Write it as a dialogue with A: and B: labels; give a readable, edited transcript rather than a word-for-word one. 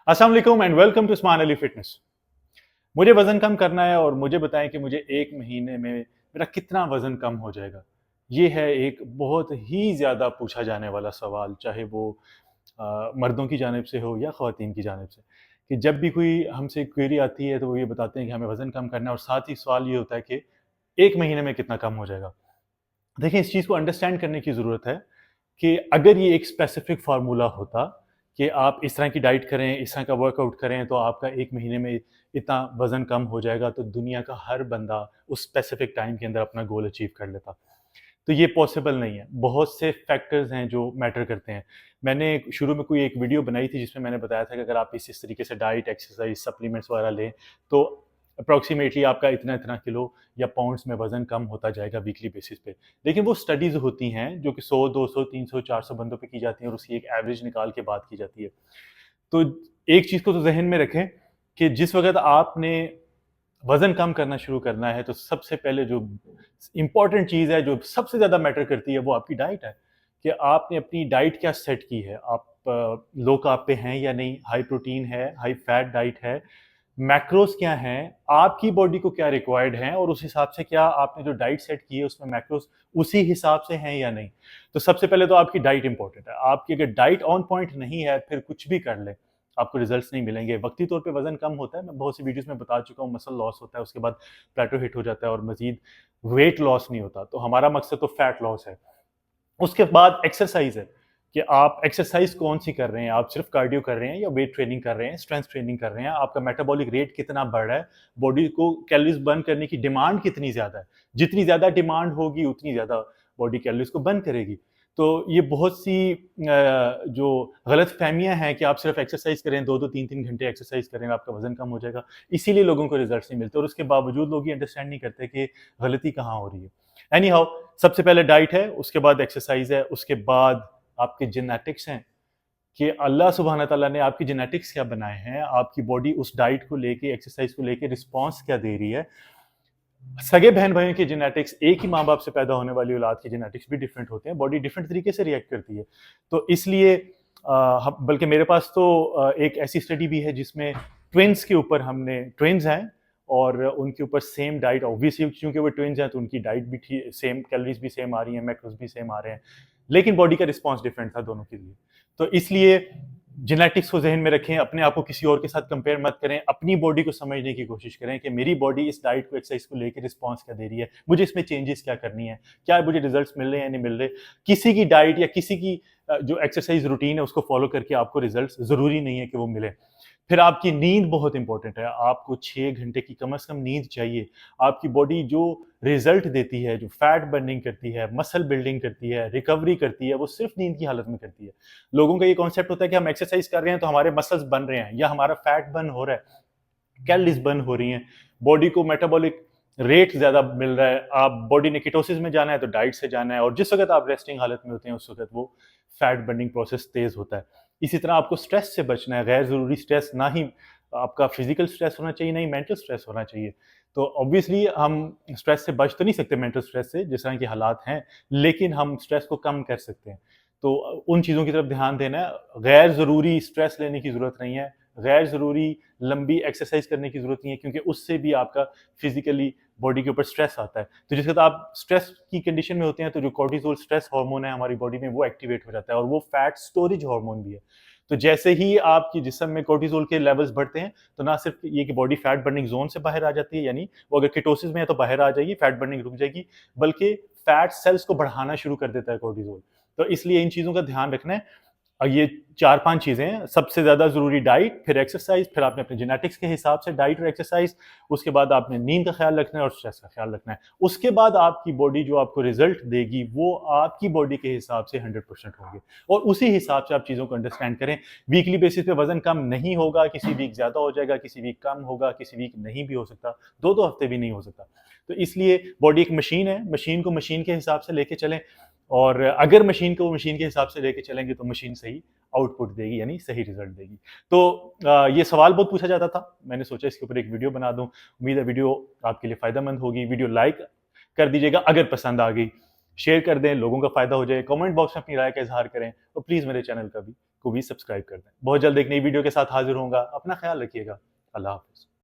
A: अस्सलाम वालेकुम and welcome to Usman Ali fitness. मुझे वज़न कम करना है और मुझे बताएं कि मुझे 1 महीने में मेरा कितना वज़न कम हो जाएगा। ये है एक बहुत ही ज़्यादा पूछा जाने वाला सवाल, चाहे वो मर्दों की जानिब से हो या ख़वातीन की जानिब से। कि जब भी कोई हमसे क्वेरी आती है तो वो ये बताते हैं कि हमें वज़न कम करना है और साथ ही सवाल ये होता है कि 1 महीने में कितना कम हो जाएगा। देखिए, इस चीज़ को अंडरस्टैंड करने की ज़रूरत है कि अगर ये एक स्पेसिफिक फार्मूला होता कि आप इस तरह की डाइट करें, इस तरह का वर्कआउट करें, तो आपका 1 महीने में इतना वज़न कम हो जाएगा, तो दुनिया का हर बंदा उस स्पेसिफिक टाइम के अंदर अपना गोल अचीव कर लेता। तो ये पॉसिबल नहीं है। बहुत से फैक्टर्स हैं जो मैटर करते हैं। मैंने शुरू में कोई एक वीडियो बनाई थी जिसमें मैंने बताया था कि अगर आप इस तरीके से डाइट, एक्सरसाइज़, सप्लीमेंट्स वगैरह लें, तो अप्रॉक्सिमेटली आपका इतना-इतना किलो या पाउंड्स में वज़न कम होता जाएगा वीकली बेसिस पे। लेकिन वो स्टडीज़ होती हैं जो कि 100, 200, 300, 400 बंदों पे की जाती हैं और उसकी एक एवरेज निकाल के बात की जाती है। तो एक चीज़ को तो ज़हन में रखें कि जिस वक़्त आपने वज़न कम करना शुरू करना है, तो सबसे पहले जो इम्पोर्टेंट चीज़ है, जो सबसे ज़्यादा मैटर करती है, वो आपकी डाइट है। कि आपने अपनी डाइट क्या सेट की है। आप लो कार्ब पे हैं या नहीं, हाई प्रोटीन है, हाई फैट डाइट है, मैक्रोज़ क्या हैं, आपकी बॉडी को क्या रिक्वायर्ड हैं और उस हिसाब से क्या आपने जो डाइट सेट की है उसमें मैक्रोज़ उसी हिसाब से हैं या नहीं। तो सबसे पहले तो आपकी डाइट इम्पोर्टेंट है। आपकी अगर डाइट ऑन पॉइंट नहीं है, फिर कुछ भी कर लें, आपको रिज़ल्ट्स नहीं मिलेंगे। वक़्ती तौर पे वज़न कम होता है, मैं बहुत सी वीडियोज़ में बता चुका हूँ, मसल लॉस होता है, उसके बाद प्लेटो हिट हो जाता है और मज़ीद वेट लॉस नहीं होता। तो हमारा मकसद तो फैट लॉस है। उसके बाद एक्सरसाइज़ है कि आप एक्सरसाइज़ कौन-सी कर रहे हैं, आप सिर्फ़ कार्डियो कर रहे हैं या वेट ट्रेनिंग कर रहे हैं, स्ट्रेंथ ट्रेनिंग कर रहे हैं, आपका मेटाबॉलिक रेट कितना बढ़ रहा है, बॉडी को कैलोरीज़ बर्न करने की डिमांड कितनी ज़्यादा है। जितनी ज़्यादा डिमांड होगी, उतनी ज़्यादा बॉडी कैलोरीज़ को बर्न करेगी। तो ये बहुत सी जो गलतफ़हमियाँ हैं कि आप सिर्फ़ एक्सरसाइज़ करें, 2-2 3-3 घंटे एक्सरसाइज़ करें, आपका वज़न कम हो जाएगा। इसीलिए लोगों को रिज़ल्ट्स नहीं मिलते और उसके बावजूद लोग ये अंडरस्टैंड नहीं करते कि गलती कहाँ हो रही है। एनी हाउ, सबसे पहले डाइट है, उसके बाद एक्सरसाइज है, उसके बाद आपके जेनेटिक्स हैं कि अल्लाह सुब्हान तआला ने आपकी जेनेटिक्स क्या बनाए हैं, आपकी बॉडी उस डाइट को लेके, एक्सरसाइज को लेके रिस्पॉन्स क्या दे रही है। सगे बहन भाइयों की जेनेटिक्स, एक ही माँ बाप से पैदा होने वाली औलाद की जेनेटिक्स भी डिफरेंट होते हैं, बॉडी डिफरेंट तरीके से रिएक्ट करती है। तो इसलिए बल्कि मेरे पास तो एक ऐसी स्टडी भी है जिसमें ट्विन्स के ऊपर हमने, ट्विन्स हैं और उनके ऊपर सेम डाइट, ऑब्वियसली क्योंकि वो ट्विन्स हैं तो उनकी डाइट भी सेम, कैलोरीज भी सेम आ रही हैं, मैक्रोज भी सेम आ रहे हैं, लेकिन बॉडी का रिस्पॉन्स डिफरेंट था दोनों के लिए। तो इसलिए जेनेटिक्स को ज़हन में रखें, अपने आप को किसी और के साथ कंपेयर मत करें, अपनी बॉडी को समझने की कोशिश करें कि मेरी बॉडी इस डाइट को, एक्सरसाइज को लेके रिस्पॉन्स क्या दे रही है, मुझे इसमें चेंजेस क्या करनी है, क्या मुझे रिजल्ट्स मिल रहे हैं या नहीं मिल रहे। किसी की डाइट या किसी की जो एक्सरसाइज रूटीन है उसको फॉलो करके आपको रिजल्ट्स ज़रूरी नहीं है कि वो मिले। फिर आपकी नींद बहुत इंपॉर्टेंट है, आपको 6 घंटे की कम से कम नींद चाहिए। आपकी बॉडी जो रिजल्ट देती है, जो फैट बर्निंग करती है, मसल बिल्डिंग करती है, रिकवरी करती है, वो सिर्फ नींद की हालत में करती है। लोगों का ये कॉन्सेप्ट होता है कि हम एक्सरसाइज कर रहे हैं तो हमारे मसल्स बन रहे हैं या हमारा फैट बर्न हो रहा है, कैलोरीज बर्न हो रही हैं, बॉडी को मेटाबॉलिक रेट ज़्यादा मिल रहा है, आप बॉडी ने कीटोसिस में जाना है तो डाइट से जाना है, और जिस वक़्त आप रेस्टिंग हालत में होते हैं उस वक़्त वो फैट बर्निंग प्रोसेस तेज़ होता है। इसी तरह आपको स्ट्रेस से बचना है, गैर ज़रूरी स्ट्रेस, ना ही आपका फिज़िकल स्ट्रेस होना चाहिए, ना ही मेंटल स्ट्रेस होना चाहिए। तो ऑब्वियसली हम स्ट्रेस से बच तो नहीं सकते, मेंटल स्ट्रेस से, जिस तरह के हालात हैं, लेकिन हम स्ट्रेस को कम कर सकते हैं। तो उन चीज़ों की तरफ ध्यान देना है, गैर ज़रूरी स्ट्रेस लेने की ज़रूरत नहीं है, गैर ज़रूरी लंबी एक्सरसाइज करने की ज़रूरत नहीं है, क्योंकि उससे भी आपका फिज़िकली बॉडी के ऊपर स्ट्रेस आता है। तो जिस वक़्त आप स्ट्रेस की कंडीशन में होते हैं तो जो कॉर्टिसोल स्ट्रेस हार्मोन है हमारी बॉडी में वो एक्टिवेट हो जाता है और वो फैट स्टोरेज हार्मोन भी है। तो जैसे ही आपकी जिस्म में कॉर्टिसोल के लेवल्स बढ़ते हैं, तो ना सिर्फ ये कि बॉडी फैट बर्निंग ज़ोन से बाहर आ जाती है, यानी वो अगर कीटोसिस में है तो बाहर आ जाएगी, फैट बर्निंग रुक जाएगी, बल्कि फैट सेल्स को बढ़ाना शुरू कर देता है कॉर्टिसोल। तो इसलिए इन चीज़ों का ध्यान रखना है। ये 4-5 चीज़ें हैं, सबसे ज़्यादा ज़रूरी डाइट, फिर एक्सरसाइज़, फिर आपने अपने जेनेटिक्स के हिसाब से डाइट और एक्सरसाइज़, उसके बाद आपने नींद का ख़्याल रखना है और स्ट्रेस का ख़्याल रखना है। उसके बाद आपकी बॉडी जो आपको रिज़ल्ट देगी, वो आपकी बॉडी के हिसाब से 100% होंगे और उसी हिसाब से आप चीज़ों को अंडरस्टैंड करें। वीकली बेसिस पे वज़न कम नहीं होगा, किसी वीक ज़्यादा हो जाएगा, किसी वीक कम होगा, किसी वीक नहीं भी हो सकता, 2-2 हफ़्ते भी नहीं हो सकता। तो इसलिए बॉडी एक मशीन है, मशीन को मशीन के हिसाब से लेके चलें। और अगर मशीन को मशीन के हिसाब से लेके चलेंगे तो मशीन सही आउटपुट देगी, यानी सही रिजल्ट देगी। तो ये सवाल बहुत पूछा जाता था, मैंने सोचा इसके ऊपर एक वीडियो बना दूं। उम्मीद है वीडियो आपके लिए फ़ायदेमंद होगी। वीडियो लाइक कर दीजिएगा अगर पसंद आ गई, शेयर कर दें, लोगों का फ़ायदा हो जाए, कमेंट बॉक्स में अपनी राय का इज़हार करें और प्लीज़ मेरे चैनल को भी सब्सक्राइब कर दें। बहुत जल्द एक नई वीडियो के साथ हाज़िर होऊँगा। अपना ख़्याल रखिएगा। अल्लाह हाफ़िज़।